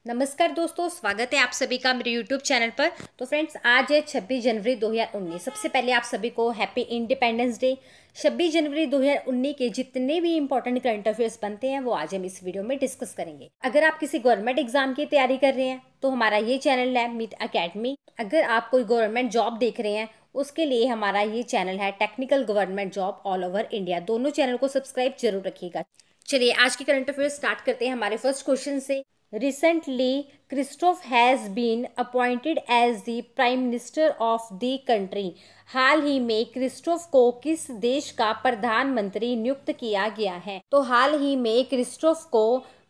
नमस्कार दोस्तों, स्वागत है आप सभी का मेरे YouTube चैनल पर। तो फ्रेंड्स, आज है 26 जनवरी 2019। सबसे पहले आप सभी को हैप्पी इंडिपेंडेंस डे। 26 जनवरी 2019 के जितने भी इंपॉर्टेंट करंट अफेयर्स बनते हैं वो आज हम इस वीडियो में डिस्कस करेंगे। अगर आप किसी गवर्नमेंट एग्जाम की तैयारी कर रहे हैं तो हमारा ये चैनल है मीट अकेडमी। अगर आप कोई गवर्नमेंट जॉब देख रहे हैं उसके लिए हमारा ये चैनल है technical government job all over India. दोनों चैनल को सब्सक्राइब जरूर रखिएगा। चलिए आज की करंट अफेयर्स स्टार्ट करते हैं हमारे फर्स्ट क्वेश्चन से। Recently, Christophe has been appointed as the Prime Minister of the country. हाल ही में क्रिस्टोफ को किस देश का प्रधानमंत्री नियुक्त किया गया है? तो हाल ही में क्रिस्टोफ को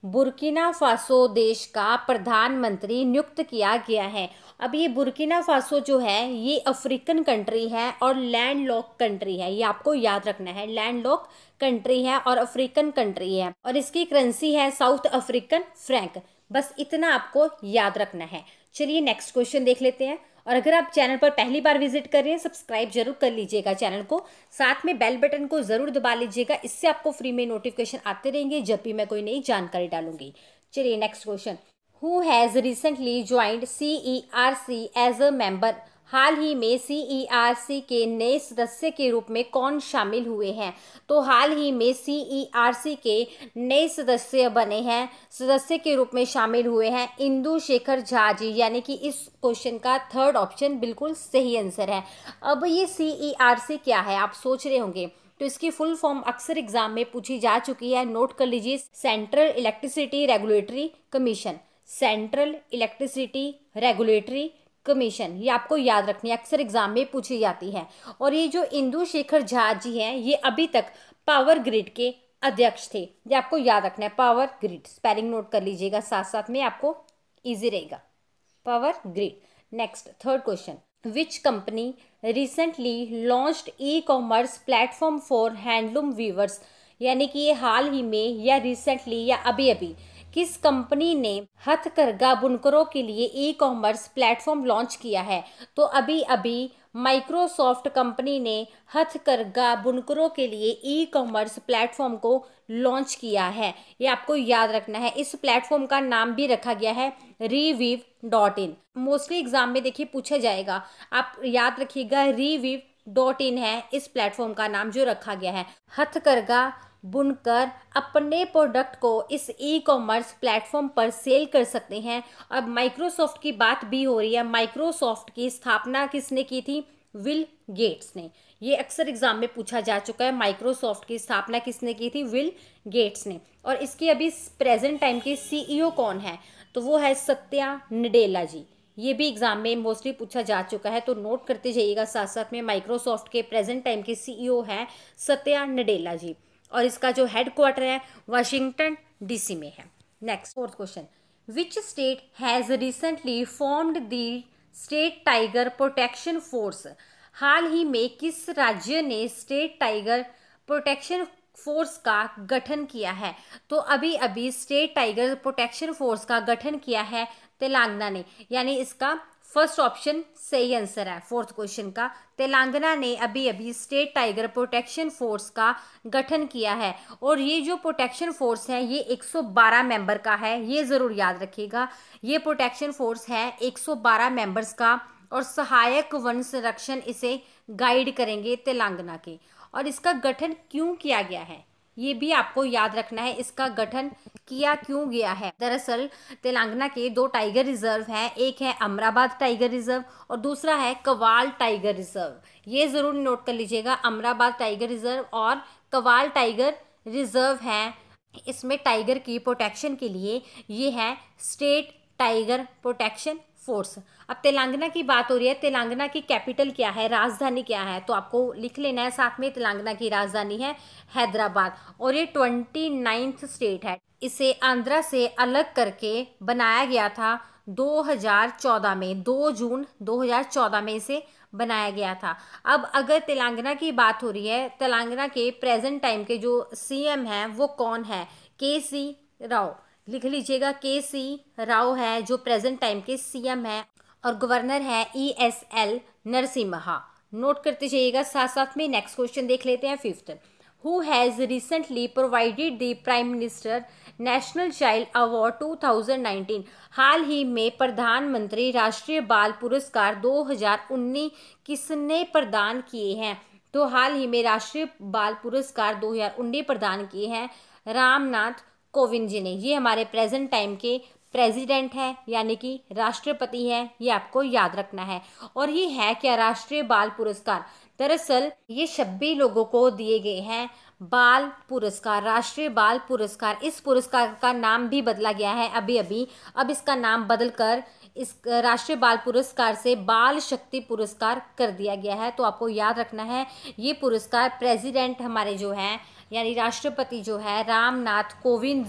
बुर्किना फासो देश का प्रधानमंत्री नियुक्त किया गया है। अब ये बुर्किना फासो जो है ये अफ्रीकन कंट्री है और लैंडलॉक कंट्री है। ये आपको याद रखना है, लैंडलॉक कंट्री है और अफ्रीकन कंट्री है और इसकी करेंसी है साउथ अफ्रीकन फ्रैंक। बस इतना आपको याद रखना है। चलिए नेक्स्ट क्वेश्चन देख लेते हैं। और अगर आप चैनल पर पहली बार विजिट कर रहे हैं सब्सक्राइब जरूर कर लीजिएगा चैनल को, साथ में बेल बटन को जरूर दबा लीजिएगा। इससे आपको फ्री में नोटिफिकेशन आते रहेंगे जब भी मैं कोई नई जानकारी डालूंगी। चलिए next question. Who has recently joined CERC as a member? हाल ही में CERC के नए सदस्य के रूप में कौन शामिल हुए हैं? तो हाल ही में CERC के नए सदस्य बने हैं, सदस्य के रूप में शामिल हुए हैं इंदु शेखर झा जी, यानी कि इस क्वेश्चन का थर्ड ऑप्शन बिल्कुल सही आंसर है। अब ये CERC क्या है आप सोच रहे होंगे, तो इसकी फुल फॉर्म अक्सर एग्जाम में पूछी जा चुकी है, नोट कर लीजिए। Central electricity regulatory commission, central electricity regulatory commission, ये आपको याद रखनी है, अक्सर एग्जाम में पूछी जाती है। और ये जो इंदु शेखर झा जी हैं ये अभी तक पावर ग्रिड के अध्यक्ष थे। ये आपको याद रखना है, पावर ग्रिड, स्पेलिंग नोट कर लीजिएगा साथ साथ में, आपको इजी रहेगा, power grid. Next third question. Which company recently launched e-commerce platform for handloom weavers? यानी कि ये हाल ही में या रिसेंटली या अभी अभी किस कंपनी ने हथकरघा बुनकरों के लिए ई-कॉमर्स प्लेटफॉर्म लॉन्च किया है? तो अभी अभी माइक्रोसॉफ्ट कंपनी ने हथकरघा बुनकरों के लिए ई-कॉमर्स प्लेटफॉर्म को लॉन्च किया है। ये आपको याद रखना है। इस प्लेटफॉर्म का नाम भी रखा गया है reviv.in। मोस्टली एग्जाम में देखिए पूछा जाएगा, आप याद रखिएगा reviv.in है इस प्लेटफॉर्म का नाम जो रखा गया है। हथकरघा बुनकर अपने प्रोडक्ट को इस ई-कॉमर्स प्लेटफॉर्म पर सेल कर सकते हैं। अब माइक्रोसॉफ्ट की बात भी हो रही है। माइक्रोसॉफ्ट की स्थापना किसने की थी? विल गेट्स ने। ये अक्सर एग्जाम में पूछा जा चुका है, माइक्रोसॉफ्ट की स्थापना किसने की थी? विल गेट्स ने। और इसके अभी प्रेजेंट टाइम के CEO कौन है? तो वो है सत्या नडेला जी। ये भी एग्जाम में मोस्टली पूछा जा चुका है, तो नोट करते जाइएगा साथ साथ में। माइक्रोसॉफ्ट के प्रेजेंट टाइम के CEO है सत्या नडेला जी और इसका जो हेडक्वार्टर है वाशिंगटन DC में है। Next fourth question. Which state has recently formed the state tiger protection force? हाल ही में किस राज्य ने स्टेट टाइगर प्रोटेक्शन फोर्स का गठन किया है? तो अभी अभी स्टेट टाइगर प्रोटेक्शन फोर्स का गठन किया है तेलंगाना ने, यानी इसका फर्स्ट ऑप्शन सही आंसर है फोर्थ क्वेश्चन का। तेलंगाना ने अभी अभी स्टेट टाइगर प्रोटेक्शन फोर्स का गठन किया है और ये जो प्रोटेक्शन फोर्स है ये 112 मेंबर का है, ये ज़रूर याद रखिएगा। ये प्रोटेक्शन फोर्स है 112 मेंबर्स का और सहायक वन संरक्षण इसे गाइड करेंगे तेलंगाना के। और इसका गठन क्यों किया गया है ये भी आपको याद रखना है, इसका गठन किया क्यों गया है। दरअसल तेलंगाना के 2 टाइगर रिजर्व हैं, एक है अमराबाद टाइगर रिजर्व और दूसरा है कवाल टाइगर रिजर्व। ये जरूर नोट कर लीजिएगा, अमराबाद टाइगर रिजर्व और कवाल टाइगर रिजर्व है। इसमें टाइगर की प्रोटेक्शन के लिए ये है स्टेट टाइगर प्रोटेक्शन फोर्स। अब तेलंगाना की बात हो रही है, तेलंगाना की कैपिटल क्या है, राजधानी क्या है? तो आपको लिख लेना है साथ में, तेलंगाना की राजधानी है हैदराबाद और ये 29th स्टेट है। इसे आंध्रा से अलग करके बनाया गया था 2014 में, 2 जून 2014 में इसे बनाया गया था। अब अगर तेलंगाना की बात हो रही है, तेलंगाना के प्रेजेंट टाइम के जो CM हैं वो कौन है? KC राव, लिख लीजिएगा, KC राव है जो प्रेजेंट टाइम के CM है और गवर्नर है ESL नरसिम्हा। नोट करते जाइएगा साथ साथ में। नेक्स्ट क्वेश्चन देख लेते हैं fifth. Who has recently provided the prime minister national child award 2019। हाल ही में प्रधानमंत्री राष्ट्रीय बाल पुरस्कार 2019 किसने प्रदान किए हैं? तो हाल ही में राष्ट्रीय बाल पुरस्कार 2019 प्रदान किए हैं रामनाथ कोविंद जी ने। ये हमारे प्रेजेंट टाइम के प्रेसिडेंट है, यानी कि राष्ट्रपति हैं, ये आपको याद रखना है। और ये है क्या राष्ट्रीय बाल पुरस्कार? दरअसल ये 26 लोगों को दिए गए हैं बाल पुरस्कार, राष्ट्रीय बाल पुरस्कार। इस पुरस्कार का नाम भी बदला गया है अभी अभी, अब इसका नाम बदलकर इस राष्ट्रीय बाल पुरस्कार से बाल शक्ति पुरस्कार कर दिया गया है। तो आपको याद रखना है ये पुरस्कार प्रेसिडेंट हमारे जो हैं यानी राष्ट्रपति जो है रामनाथ कोविंद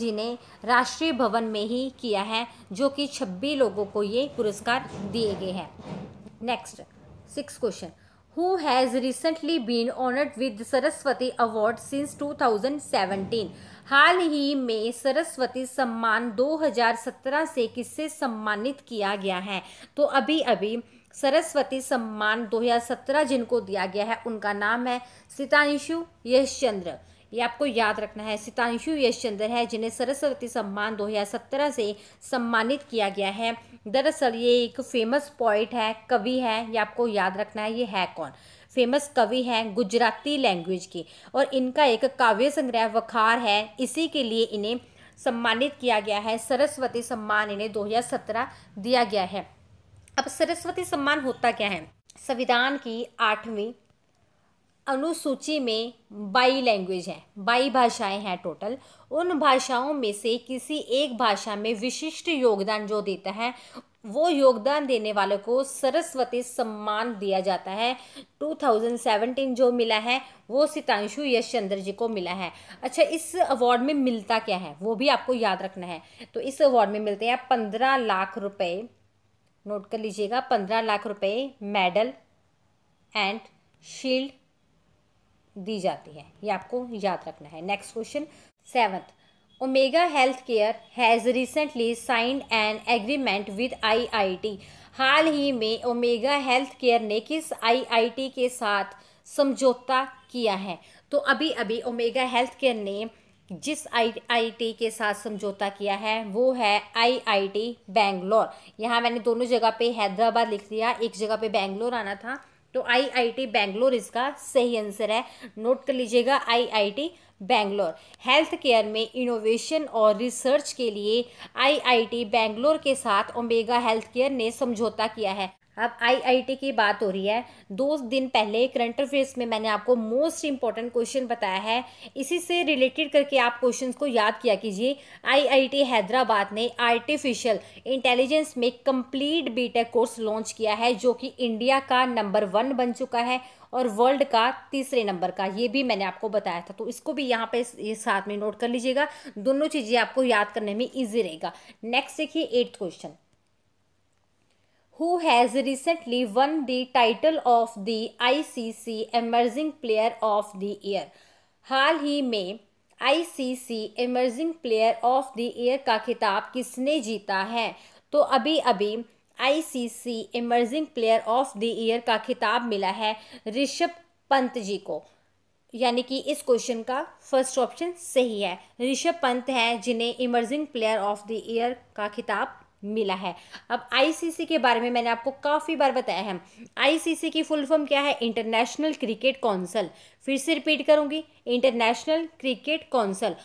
जी ने राष्ट्रीय भवन में ही किया है, जो कि 26 लोगों को ये पुरस्कार दिए गए हैं। Next 6th question, who has recently been honoured with Saraswati award since 2017? हाल ही में सरस्वती सम्मान 2017 से किससे सम्मानित किया गया है? तो अभी अभी सरस्वती सम्मान 2017 जिनको दिया गया है उनका नाम है सितांशु यशचंद्र। ये आपको याद रखना है, सितांशु यशचंद्र है जिन्हें सरस्वती सम्मान 2017 से सम्मानित किया गया है। दरअसल ये एक फेमस पोइट है, कवि है, ये आपको याद रखना है। ये है कौन? फेमस कवि हैं गुजराती लैंग्वेज की, और इनका एक काव्य संग्रह वखार है, इसी के लिए इन्हें सम्मानित किया गया है। सरस्वती सम्मान इन्हें 2017 दिया गया है। अब सरस्वती सम्मान होता क्या है? संविधान की 8वीं अनुसूची में 22 लैंग्वेज हैं, 22 भाषाएं हैं टोटल। उन भाषाओं में से किसी एक भाषा में विशिष्ट योगदान जो देता है, वो योगदान देने वाले को सरस्वती सम्मान दिया जाता है। 2017 जो मिला है वो सितांशु यशचंद्र जी को मिला है। अच्छा, इस अवार्ड में मिलता क्या है वो भी आपको याद रखना है। तो इस अवार्ड में मिलते हैं 15 लाख रुपए, नोट कर लीजिएगा, 15 लाख रुपए मेडल एंड शील्ड दी जाती है, ये आपको याद रखना है। Next question 7th, Omega health care has recently signed an agreement with IIT. हाल ही में ओमेगा हेल्थ केयर ने किस आईआईटी के साथ समझौता किया है? तो अभी अभी ओमेगा हेल्थ केयर ने जिस आईआईटी के साथ समझौता किया है वो है आईआईटी बेंगलोर। यहाँ मैंने दोनों जगह पे हैदराबाद लिख दिया, एक जगह पे बेंगलोर आना था, तो आईआईटी बेंगलोर इसका सही आंसर है। नोट कर लीजिएगा, आईआईटी बेंगलोर। हेल्थ केयर में इनोवेशन और रिसर्च के लिए आईआईटी बेंगलोर के साथ ओमेगा हेल्थ केयर ने समझौता किया है। अब आईआईटी की बात हो रही है, 2 दिन पहले करंट अफेयर्स में मैंने आपको मोस्ट इंपॉर्टेंट क्वेश्चन बताया है, इसी से रिलेटेड करके आप क्वेश्चंस को याद किया कीजिए। आईआईटी हैदराबाद ने आर्टिफिशियल इंटेलिजेंस में कंप्लीट बीटेक कोर्स लॉन्च किया है, जो कि इंडिया का नंबर 1 बन चुका है और वर्ल्ड का 3रे नंबर का, ये भी मैंने आपको बताया था। तो इसको भी यहाँ पे ये साथ में नोट कर लीजिएगा, दोनों चीज़ें आपको याद करने में ईजी रहेगा। नेक्स्ट देखिए 8th question, who has recently won the title of the ICC Emerging Player of the Year? हाल ही में ICC Emerging Player of the Year का खिताब किसने जीता है? तो अभी अभी ICC Emerging Player of the Year का खिताब मिला है ऋषभ पंत जी को, यानी कि इस क्वेश्चन का फर्स्ट ऑप्शन सही है। ऋषभ पंत हैं जिन्हें emerging player of the year का खिताब मिला है। अब आईसीसी के बारे में मैंने आपको काफ़ी बार बताया है। आईसीसी की फुल फॉर्म क्या है? International cricket council. फिर से रिपीट करूंगी, इंटरनेशनल क्रिकेट काउंसिल।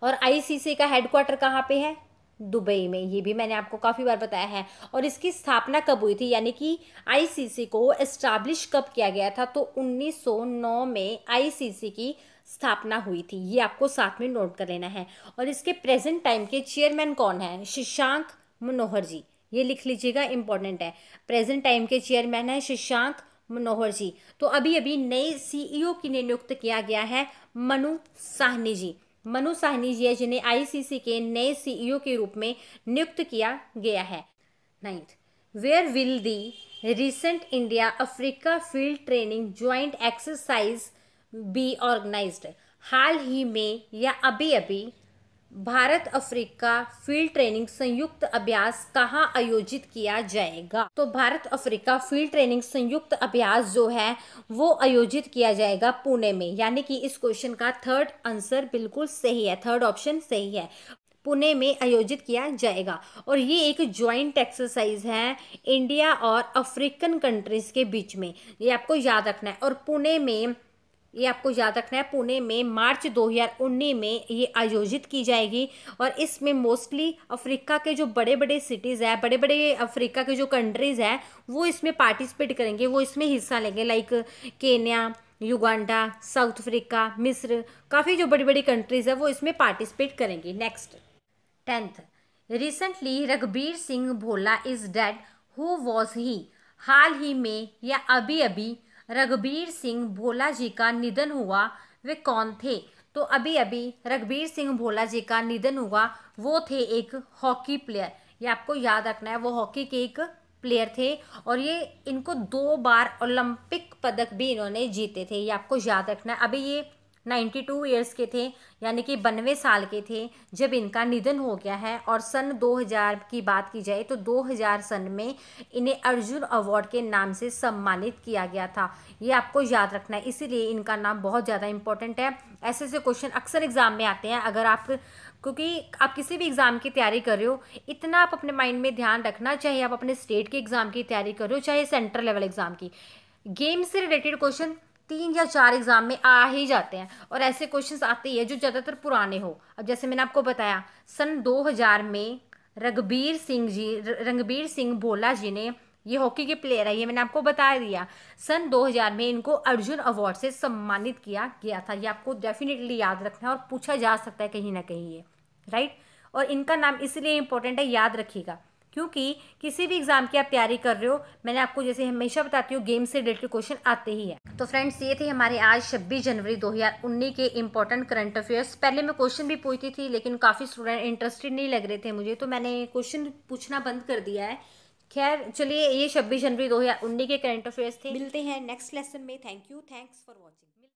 और आईसीसी का हेडक्वार्टर कहाँ पे है? दुबई में। ये भी मैंने आपको काफ़ी बार बताया है। और इसकी स्थापना कब हुई थी, यानी कि आईसीसी को एस्टैब्लिश कब किया गया था? तो 1909 में आईसीसी की स्थापना हुई थी। ये आपको साथ में नोट कर लेना है। और इसके प्रेजेंट टाइम के चेयरमैन कौन है? शशांक मनोहर जी, ये लिख लीजिएगा, इंपॉर्टेंट है। प्रेजेंट टाइम के चेयरमैन है शशांक मनोहर जी। तो अभी अभी नए सीईओ की नियुक्त किया गया है मनु साहनी जी। मनु साहनी जी है जिन्हें आईसीसी के नए सीईओ के रूप में नियुक्त किया गया है। 9th, where will the recent India Africa field training joint exercise be organised? हाल ही में या अभी अभी भारत अफ्रीका फील्ड ट्रेनिंग संयुक्त अभ्यास कहाँ आयोजित किया जाएगा? तो भारत अफ्रीका फील्ड ट्रेनिंग संयुक्त अभ्यास जो है वो आयोजित किया जाएगा पुणे में, यानी कि इस क्वेश्चन का थर्ड आंसर बिल्कुल सही है, थर्ड ऑप्शन सही है, पुणे में आयोजित किया जाएगा। और ये एक ज्वाइंट एक्सरसाइज है इंडिया और अफ्रीकन कंट्रीज के बीच में, ये आपको याद रखना है। और पुणे में, ये आपको याद रखना है, पुणे में मार्च 2019 में ये आयोजित की जाएगी। और इसमें मोस्टली अफ्रीका के जो बड़े बड़े सिटीज़ हैं, बड़े बड़े अफ्रीका के जो कंट्रीज़ हैं वो इसमें पार्टिसिपेट करेंगे, वो इसमें हिस्सा लेंगे, like Kenya, Uganda, south Africa, मिस्र, काफ़ी जो बड़ी बड़ी कंट्रीज़ है वो इसमें पार्टिसिपेट करेंगी। Next 10th, recently Raghbir Singh Bhola is dead, who was he? हाल ही में या अभी अभी रघबीर सिंह भोला जी का निधन हुआ, वे कौन थे? तो अभी अभी रघबीर सिंह भोला जी का निधन हुआ, वो थे एक हॉकी प्लेयर, ये आपको याद रखना है, वो हॉकी के एक प्लेयर थे। और ये इनको 2 बार ओलंपिक पदक भी इन्होंने जीते थे, ये आपको याद रखना है। अभी ये 92 ईयर्स के थे, यानी कि 92 साल के थे जब इनका निधन हो गया है। और सन 2000 की बात की जाए तो 2000 सन में इन्हें अर्जुन अवार्ड के नाम से सम्मानित किया गया था, ये आपको याद रखना है, इसीलिए इनका नाम बहुत ज़्यादा इंपॉर्टेंट है। ऐसे ऐसे क्वेश्चन अक्सर एग्जाम में आते हैं, अगर आप, क्योंकि आप किसी भी एग्ज़ाम की तैयारी कर रहे हो, इतना आप अपने माइंड में ध्यान रखना, चाहे आप अपने स्टेट के एग्ज़ाम की तैयारी कर रहे हो चाहे सेंट्रल लेवल एग्ज़ाम की, गेम से रिलेटेड क्वेश्चन 3 या 4 एग्जाम में आ ही जाते हैं। और ऐसे क्वेश्चंस आते ही है जो ज़्यादातर पुराने हो। अब जैसे मैंने आपको बताया सन 2000 में रणबीर सिंह भोला जी ने, ये हॉकी के प्लेयर है, ये मैंने आपको बता दिया, सन 2000 में इनको अर्जुन अवार्ड से सम्मानित किया गया था, ये आपको डेफिनेटली याद रखना है और पूछा जा सकता है कहीं ना कहीं ये, राइट। और इनका नाम इसलिए इंपॉर्टेंट है, याद रखिएगा, क्योंकि किसी भी एग्जाम की आप तैयारी कर रहे हो, मैंने आपको जैसे हमेशा बताती हूँ गेम से रिलेटेड क्वेश्चन आते ही है। तो फ्रेंड्स ये थे हमारे आज 26 जनवरी 2019 के इंपॉर्टेंट करंट अफेयर्स। पहले मैं क्वेश्चन भी पूछती थी लेकिन काफ़ी स्टूडेंट इंटरेस्टेड नहीं लग रहे थे मुझे, तो मैंने क्वेश्चन पूछना बंद कर दिया है। खैर चलिए, ये 26 जनवरी 2019 के करंट अफेयर्स थे। मिलते हैं नेक्स्ट लेसन में। Thank you, thanks for watching.